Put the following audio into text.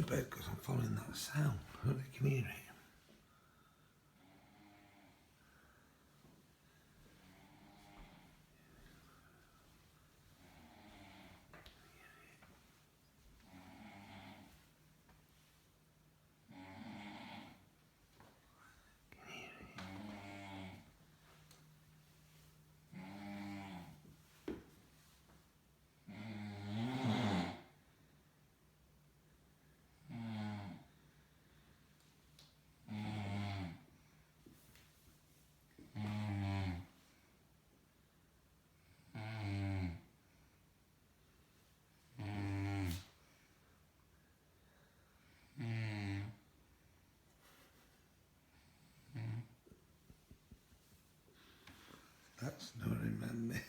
bed because I'm following that sound. I don't think you can hear it. That's not in my